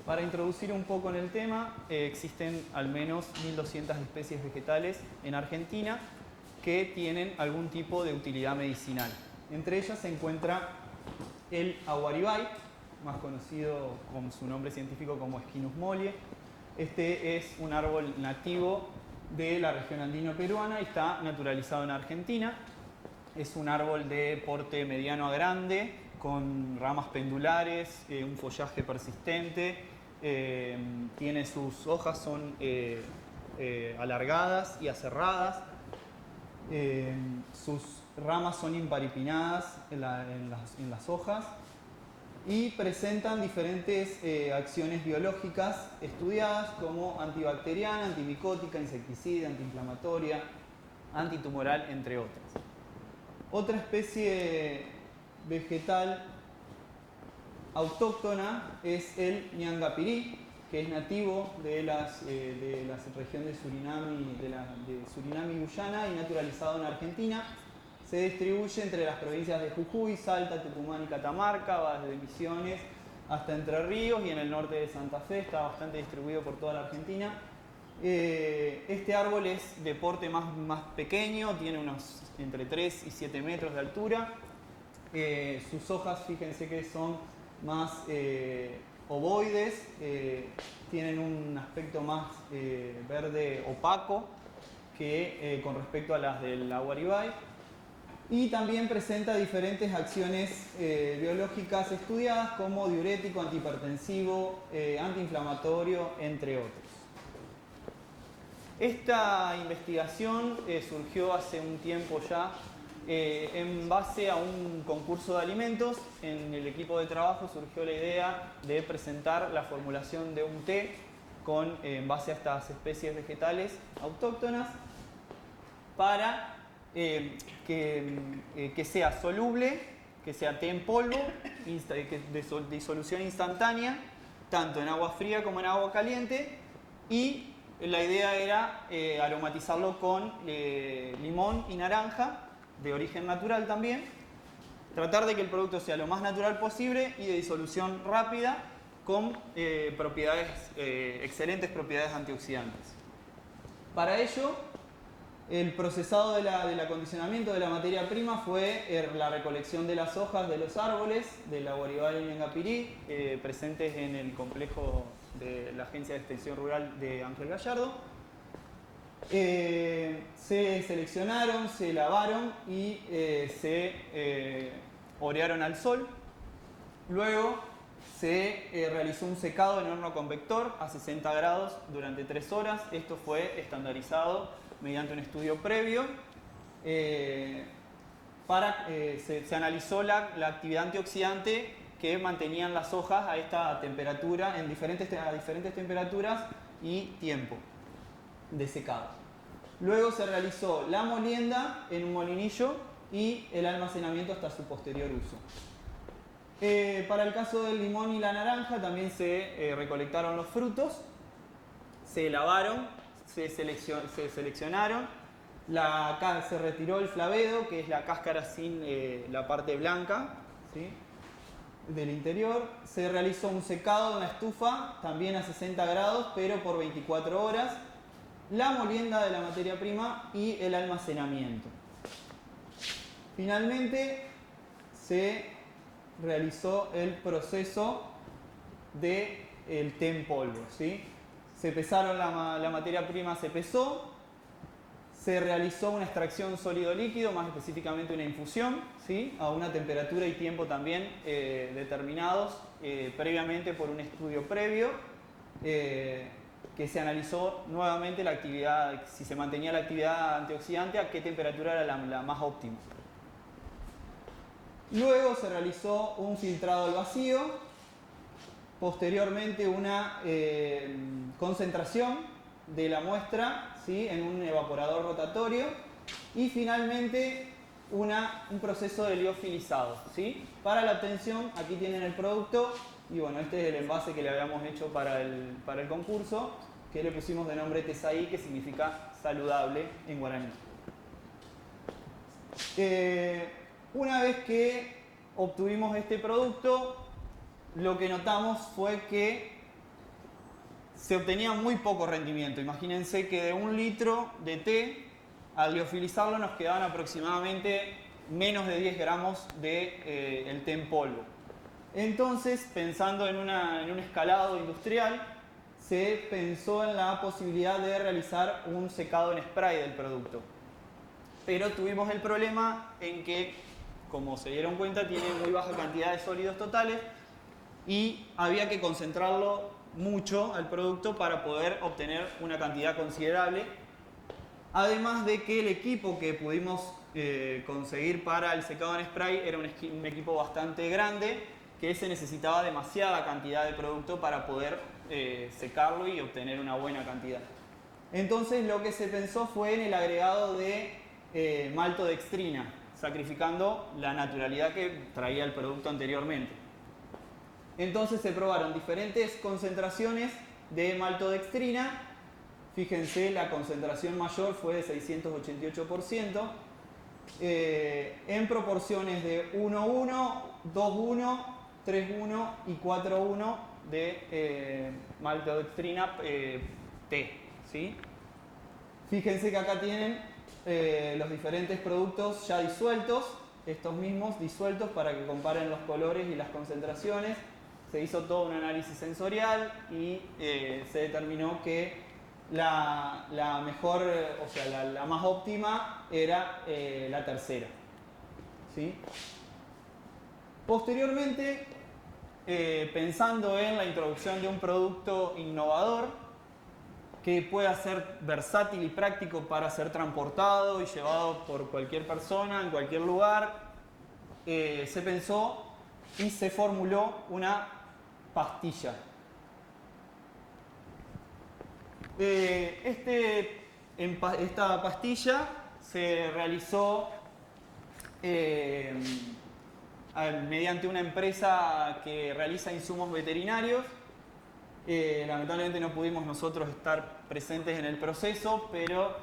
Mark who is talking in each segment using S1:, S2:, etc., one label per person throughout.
S1: Para introducir un poco en el tema, existen al menos 1.200 especies vegetales en Argentina que tienen algún tipo de utilidad medicinal. Entre ellas se encuentra el aguaribay, más conocido con su nombre científico como Esquinus mollie. Este es un árbol nativo de la región andino-peruana y está naturalizado en Argentina. Es un árbol de porte mediano a grande, con ramas pendulares, un follaje persistente. Tiene sus hojas son alargadas y aserradas. Sus ramas son imparipinnadas en las hojas y presentan diferentes acciones biológicas estudiadas como antibacteriana, antimicótica, insecticida, antiinflamatoria, antitumoral, entre otras. Otra especie vegetal autóctona es el ñangapirí, que es nativo de la región de Surinam y Guyana y naturalizado en Argentina. Se distribuye entre las provincias de Jujuy, Salta, Tucumán y Catamarca, va desde Misiones hasta Entre Ríos y en el norte de Santa Fe, está bastante distribuido por toda la Argentina. Este árbol es de porte más pequeño, tiene unos entre 3 y 7 metros de altura. Sus hojas, fíjense que son más ovoides, tienen un aspecto más verde opaco que con respecto a las del aguaribay, y también presenta diferentes acciones biológicas estudiadas como diurético, antihipertensivo, antiinflamatorio, entre otros. Esta investigación surgió hace un tiempo ya en base a un concurso de alimentos. En el equipo de trabajo surgió la idea de presentar la formulación de un té en base a estas especies vegetales autóctonas para que sea soluble, que sea té en polvo, de disolución instantánea, tanto en agua fría como en agua caliente, y la idea era aromatizarlo con limón y naranja, de origen natural también, tratar de que el producto sea lo más natural posible y de disolución rápida, con excelentes propiedades antioxidantes. Para ello, el procesado del acondicionamiento de la materia prima fue la recolección de las hojas de los árboles del aguaribay y ñangapirí, presentes en el complejo de la Agencia de Extensión Rural de Ángel Gallardo. Se seleccionaron, se lavaron y se orearon al sol. Luego se realizó un secado en horno convector a 60 grados durante 3 horas. Esto fue estandarizado mediante un estudio previo. Se analizó la actividad antioxidante que mantenían las hojas a esta temperatura, a diferentes temperaturas y tiempo de secado. Luego se realizó la molienda en un molinillo y el almacenamiento hasta su posterior uso. Para el caso del limón y la naranja también se recolectaron los frutos, se lavaron, se seleccionaron, se retiró el flavedo, que es la cáscara sin la parte blanca, ¿sí?, del interior. Se realizó un secado en la estufa, también a 60 grados, pero por 24 horas. La molienda de la materia prima y el almacenamiento. Finalmente se realizó el proceso del té en polvo, ¿sí? Se pesaron la materia prima, se pesó, se realizó una extracción sólido-líquido, más específicamente una infusión, ¿sí?, a una temperatura y tiempo también determinados previamente por un estudio previo, que se analizó nuevamente la actividad, si se mantenía la actividad antioxidante, a qué temperatura era la más óptima. Luego se realizó un filtrado al vacío, posteriormente una concentración de la muestra, ¿sí?, en un evaporador rotatorio, y finalmente un proceso de liofilizado, ¿sí? Para la obtención, aquí tienen el producto, y bueno, este es el envase que le habíamos hecho para el concurso, que le pusimos de nombre Tesaí, que significa saludable en guaraní. Una vez que obtuvimos este producto, lo que notamos fue que se obtenía muy poco rendimiento. Imagínense que de 1 litro de té, al liofilizarlo nos quedaban aproximadamente menos de 10 gramos de el té en polvo. Entonces, pensando en un escalado industrial, se pensó en la posibilidad de realizar un secado en spray del producto. Pero tuvimos el problema en que, como se dieron cuenta, tiene muy baja cantidad de sólidos totales y había que concentrarlo mucho al producto para poder obtener una cantidad considerable. Además de que el equipo que pudimos conseguir para el secado en spray era un equipo bastante grande, que se necesitaba demasiada cantidad de producto para poder secarlo y obtener una buena cantidad. Entonces lo que se pensó fue en el agregado de maltodextrina, sacrificando la naturalidad que traía el producto anteriormente. Entonces se probaron diferentes concentraciones de maltodextrina. Fíjense, la concentración mayor fue de 688%, en proporciones de 1,1, 2,1, 3,1 y 4,1 de maltodextrina T, ¿sí? Fíjense que acá tienen los diferentes productos ya disueltos, estos mismos disueltos para que comparen los colores y las concentraciones. Se hizo todo un análisis sensorial y se determinó que la mejor, o sea, la más óptima era la tercera, ¿sí? Posteriormente, pensando en la introducción de un producto innovador que pueda ser versátil y práctico para ser transportado y llevado por cualquier persona en cualquier lugar, se pensó y se formuló una pastilla. Esta pastilla se realizó mediante una empresa que realiza insumos veterinarios. Lamentablemente no pudimos nosotros estar presentes en el proceso, pero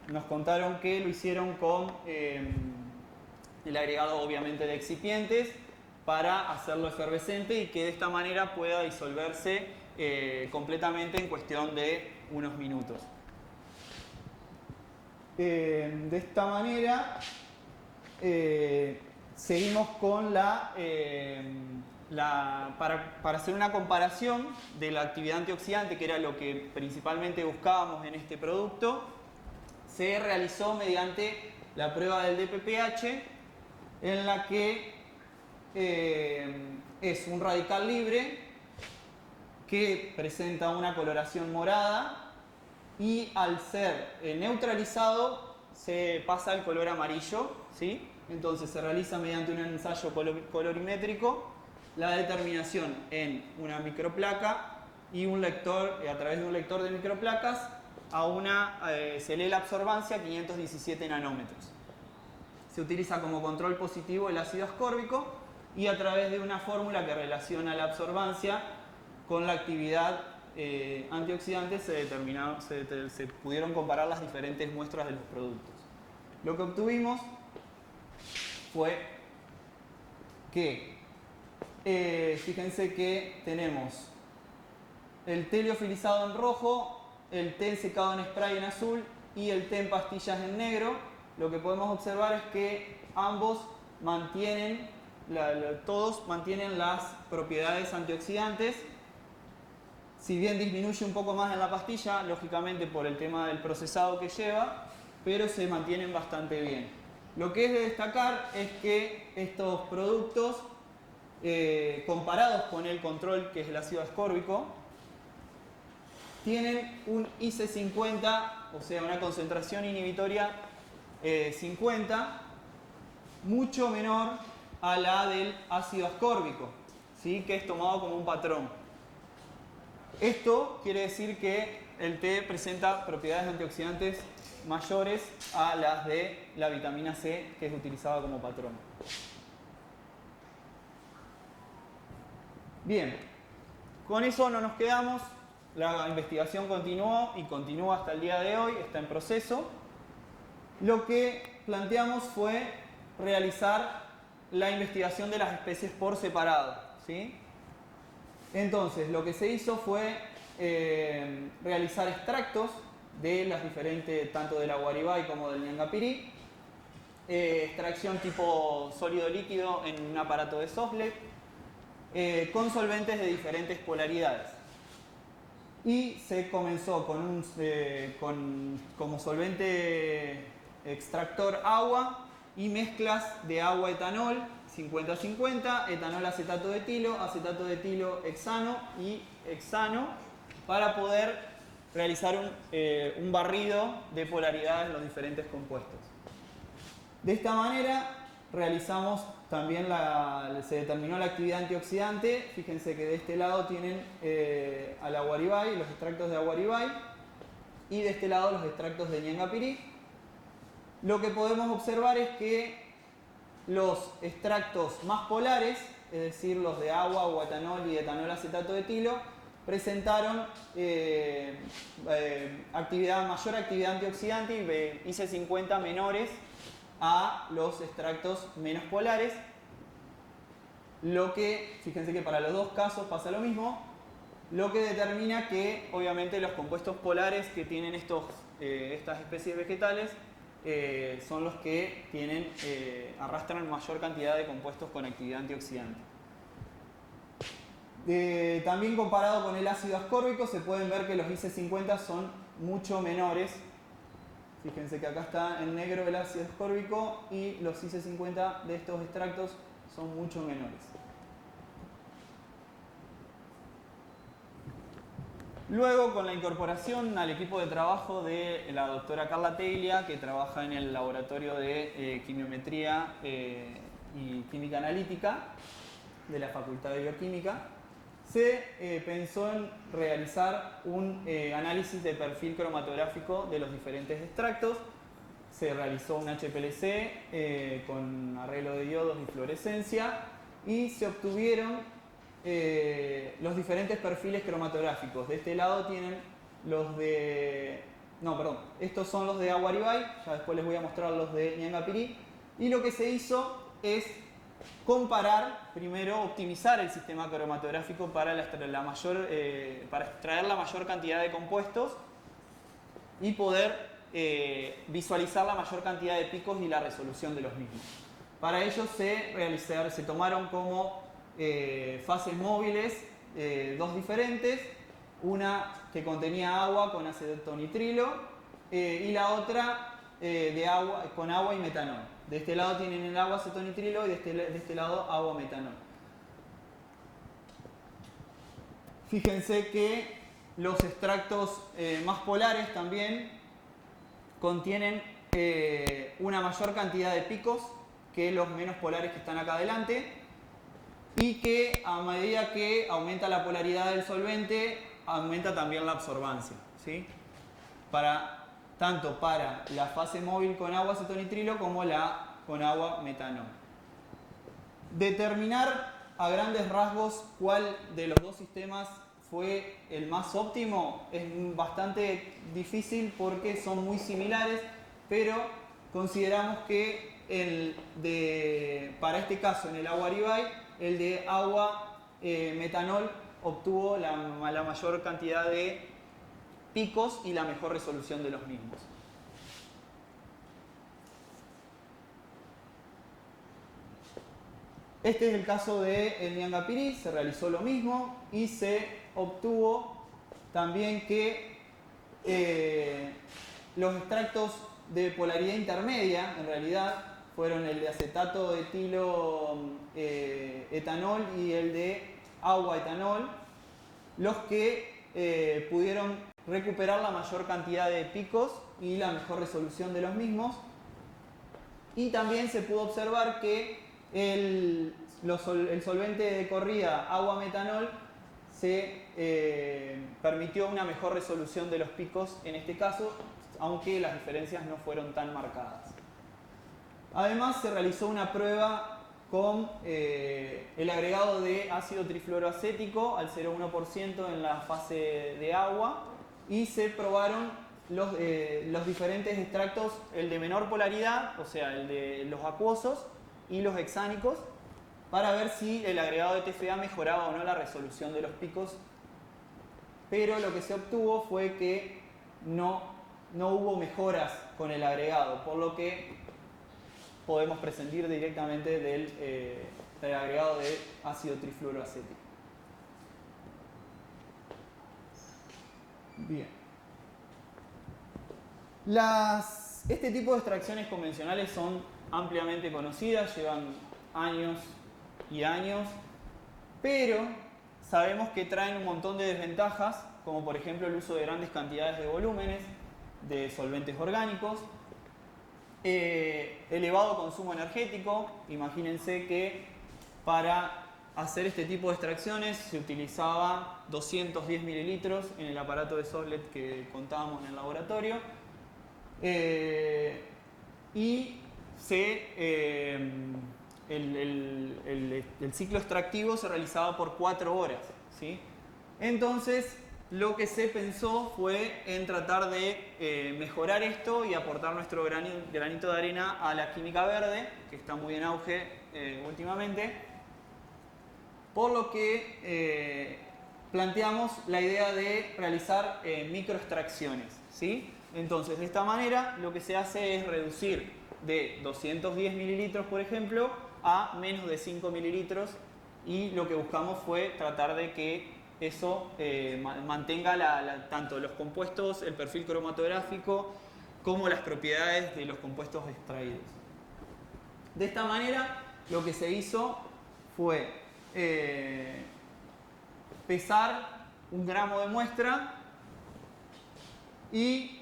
S1: nos contaron que lo hicieron con el agregado obviamente de excipientes para hacerlo efervescente y que de esta manera pueda disolverse completamente en cuestión de unos minutos. De esta manera seguimos con para hacer una comparación de la actividad antioxidante, que era lo que principalmente buscábamos en este producto. Se realizó mediante la prueba del DPPH, en la que es un radical libre que presenta una coloración morada y al ser neutralizado se pasa al color amarillo, ¿sí? Entonces se realiza mediante un ensayo colorimétrico la determinación en una microplaca y un lector, a través de un lector de microplacas, se lee la absorbancia a 517 nanómetros. Se utiliza como control positivo el ácido ascórbico y a través de una fórmula que relaciona la absorbancia con la actividad antioxidante se pudieron comparar las diferentes muestras de los productos. Lo que obtuvimos fue que, fíjense que tenemos el té liofilizado en rojo, el té secado en spray en azul y el té en pastillas en negro. Lo que podemos observar es que ambos todos mantienen las propiedades antioxidantes. Si bien disminuye un poco más en la pastilla, lógicamente por el tema del procesado que lleva, pero se mantienen bastante bien. Lo que es de destacar es que estos productos, comparados con el control, que es el ácido ascórbico, tienen un IC50, o sea, una concentración inhibitoria 50, mucho menor a la del ácido ascórbico, ¿sí? Que es tomado como un patrón. Esto quiere decir que el té presenta propiedades antioxidantes mayores a las de la vitamina C, que es utilizada como patrón. Bien, con eso no nos quedamos. La investigación continuó y continúa hasta el día de hoy, está en proceso. Lo que planteamos fue realizar la investigación de las especies por separado, ¿sí? Entonces, lo que se hizo fue realizar extractos de las diferentes, tanto del Aguaribay como del Ñangapirí, extracción tipo sólido líquido en un aparato de Soslet, con solventes de diferentes polaridades. Y se comenzó como solvente extractor agua y mezclas de agua-etanol 50-50, etanol acetato de etilo hexano y hexano, para poder realizar un barrido de polaridades en los diferentes compuestos. De esta manera realizamos también se determinó la actividad antioxidante. Fíjense que de este lado tienen al Aguaribay, los extractos de Aguaribay, y de este lado los extractos de Ñangapirí. Lo que podemos observar es que los extractos más polares, es decir, los de agua, etanol y etanol acetato de etilo, presentaron mayor actividad antioxidante y IC50 menores a los extractos menos polares. Lo que, fíjense que para los dos casos pasa lo mismo, lo que determina que obviamente los compuestos polares que tienen estas especies vegetales son los que arrastran mayor cantidad de compuestos con actividad antioxidante. También comparado con el ácido ascórbico se pueden ver que los IC50 son mucho menores. Fíjense que acá está en negro el ácido ascórbico y los IC50 de estos extractos son mucho menores. Luego, con la incorporación al equipo de trabajo de la doctora Carla Teglia, que trabaja en el laboratorio de quimiometría y química analítica de la Facultad de Bioquímica, se pensó en realizar un análisis de perfil cromatográfico de los diferentes extractos. Se realizó un HPLC con arreglo de diodos y fluorescencia y se obtuvieron los diferentes perfiles cromatográficos. De este lado tienen los de... No, perdón. Estos son los de Aguaribay. Ya después les voy a mostrar los de Ñangapirí. Y lo que se hizo es comparar, primero optimizar el sistema cromatográfico para extraer la mayor cantidad de compuestos y poder visualizar la mayor cantidad de picos y la resolución de los mismos. Para ello se tomaron como fases móviles dos diferentes, una que contenía agua con acetonitrilo y la otra con agua y metanol. De este lado tienen el agua acetonitrilo y de este lado agua metanol. Fíjense que los extractos más polares también contienen una mayor cantidad de picos que los menos polares que están acá adelante, y que a medida que aumenta la polaridad del solvente, aumenta también la absorbancia, ¿sí? Tanto para la fase móvil con agua acetonitrilo como con agua metanol. Determinar a grandes rasgos cuál de los dos sistemas fue el más óptimo es bastante difícil porque son muy similares, pero consideramos que para este caso en el Aguaribay, el de agua metanol obtuvo la mayor cantidad de picos y la mejor resolución de los mismos. Este es el caso del Ñangapirí, se realizó lo mismo y se obtuvo también que los extractos de polaridad intermedia, en realidad, fueron el de acetato de etilo etanol y el de agua etanol, los que pudieron recuperar la mayor cantidad de picos y la mejor resolución de los mismos. Y también se pudo observar que el solvente de corrida agua-metanol se permitió una mejor resolución de los picos en este caso, aunque las diferencias no fueron tan marcadas. Además, se realizó una prueba con el agregado de ácido trifluoroacético al 0,1% en la fase de agua, y se probaron los diferentes extractos, el de menor polaridad, o sea, el de los acuosos y los hexánicos, para ver si el agregado de TFA mejoraba o no la resolución de los picos pero lo que se obtuvo fue que no hubo mejoras con el agregado, por lo que podemos prescindir directamente del agregado de ácido trifluoroacético. Bien. Este tipo de extracciones convencionales son ampliamente conocidas, llevan años y años, pero sabemos que traen un montón de desventajas, como por ejemplo el uso de grandes cantidades de volúmenes de solventes orgánicos, elevado consumo energético. Imagínense que para hacer este tipo de extracciones se utilizaba 210 mililitros en el aparato de Sovlet que contábamos en el laboratorio, y el ciclo extractivo se realizaba por 4 horas, ¿sí? Entonces lo que se pensó fue en tratar de mejorar esto y aportar nuestro granito de arena a la química verde, que está muy en auge últimamente, por lo que planteamos la idea de realizar microextracciones, ¿sí? Entonces, de esta manera lo que se hace es reducir de 210 mililitros, por ejemplo, a menos de 5 mililitros, y lo que buscamos fue tratar de que eso mantenga tanto los compuestos, el perfil cromatográfico, como las propiedades de los compuestos extraídos. De esta manera, lo que se hizo fue pesar 1 gramo de muestra y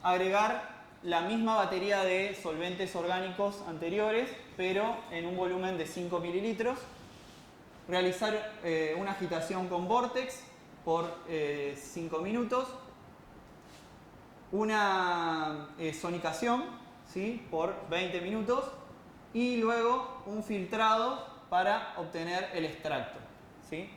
S1: agregar la misma batería de solventes orgánicos anteriores, pero en un volumen de 5 mililitros. Realizar una agitación con Vortex por 5 minutos. Una sonicación, ¿sí?, por 20 minutos. Y luego un filtrado para obtener el extracto, ¿sí?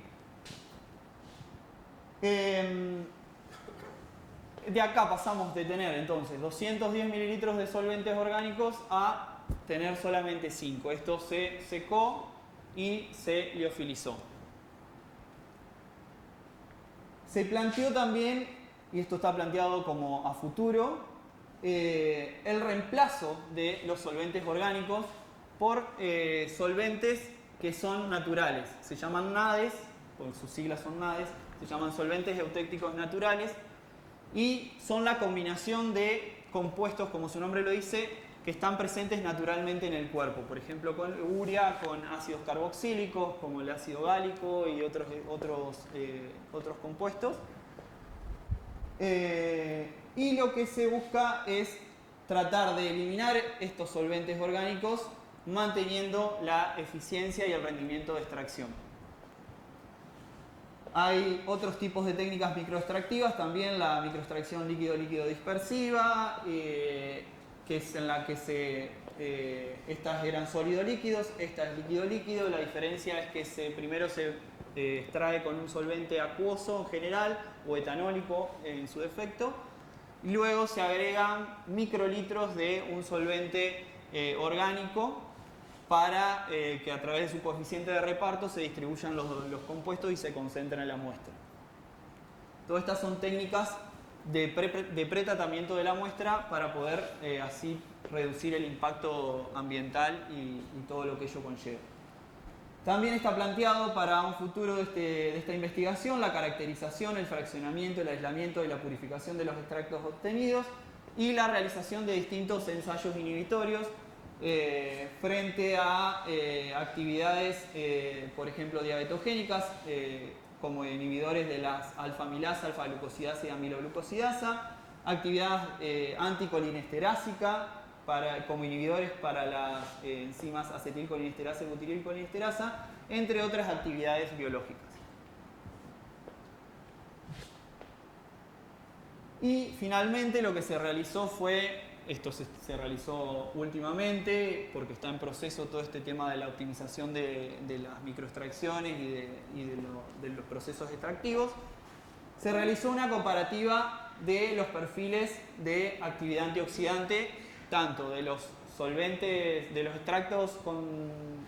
S1: De acá pasamos de tener entonces 210 mililitros de solventes orgánicos a tener solamente 5. Esto se secó y se liofilizó. Se planteó también, y esto está planteado como a futuro, el reemplazo de los solventes orgánicos por solventes que son naturales. Se llaman NADES, por sus siglas son NADES, se llaman solventes eutécticos naturales, y son la combinación de compuestos, como su nombre lo dice, que están presentes naturalmente en el cuerpo. Por ejemplo, con urea, con ácidos carboxílicos, como el ácido gálico y otros compuestos. Y lo que se busca es tratar de eliminar estos solventes orgánicos, manteniendo la eficiencia y el rendimiento de extracción. Hay otros tipos de técnicas microextractivas, también la microextracción líquido-líquido dispersiva, que es en la que estas eran sólido-líquidos, esta es líquido-líquido. La diferencia es que primero se extrae con un solvente acuoso en general, o etanólico en su defecto, y luego se agregan microlitros de un solvente orgánico para que a través de su coeficiente de reparto se distribuyan los compuestos y se concentren en la muestra. Todas estas son técnicas de pretratamiento de la muestra para poder así reducir el impacto ambiental y todo lo que ello conlleva. También está planteado para un futuro de esta investigación la caracterización, el fraccionamiento, el aislamiento y la purificación de los extractos obtenidos y la realización de distintos ensayos inhibitorios frente a actividades, por ejemplo, diabetogénicas, como inhibidores de las alfa-amilasa, alfa-glucosidasa y amiloglucosidasa, actividad anticolinesterásica como inhibidores para las enzimas acetilcolinesterasa y butililcolinesterasa, entre otras actividades biológicas. Y finalmente lo que se realizó fue, esto se realizó últimamente porque está en proceso todo este tema de la optimización de las microextracciones y de los procesos extractivos. Se realizó una comparativa de los perfiles de actividad antioxidante, tanto de los solventes, de los extractos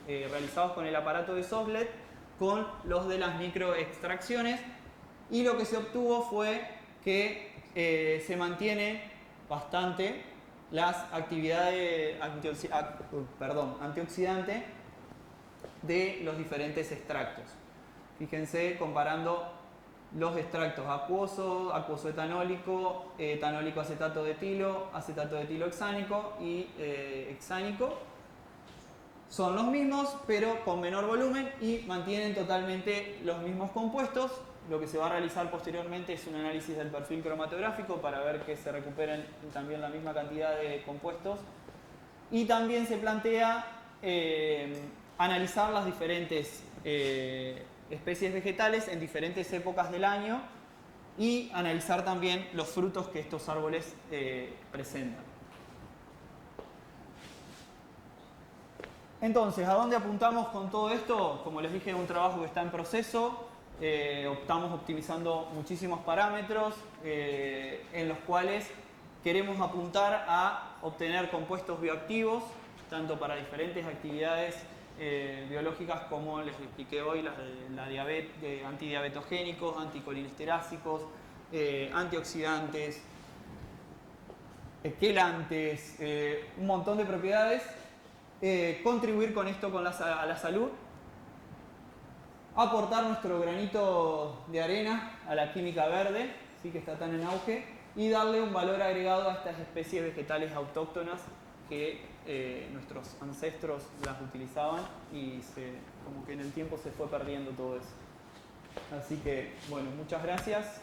S1: realizados con el aparato de Sovlet, con los de las microextracciones, y lo que se obtuvo fue que se mantiene bastante las actividades antioxidantes de los diferentes extractos. Fíjense comparando los extractos acuoso, acuoso etanólico, etanólico acetato de etilo hexánico y hexánico. Son los mismos, pero con menor volumen y mantienen totalmente los mismos compuestos. Lo que se va a realizar posteriormente es un análisis del perfil cromatográfico para ver que se recuperen también la misma cantidad de compuestos. Y también se plantea analizar las diferentes especies vegetales en diferentes épocas del año y analizar también los frutos que estos árboles presentan. Entonces, ¿a dónde apuntamos con todo esto? Como les dije, es un trabajo que está en proceso. Estamos optimizando muchísimos parámetros en los cuales queremos apuntar a obtener compuestos bioactivos, tanto para diferentes actividades biológicas como les expliqué hoy, la diabetes, antidiabetogénicos, anticolinestérásicos, antioxidantes, quelantes, un montón de propiedades. Contribuir con esto a la salud, aportar nuestro granito de arena a la química verde, ¿sí?, que está tan en auge, y darle un valor agregado a estas especies vegetales autóctonas que nuestros ancestros las utilizaban y como que en el tiempo se fue perdiendo todo eso. Así que, bueno, muchas gracias.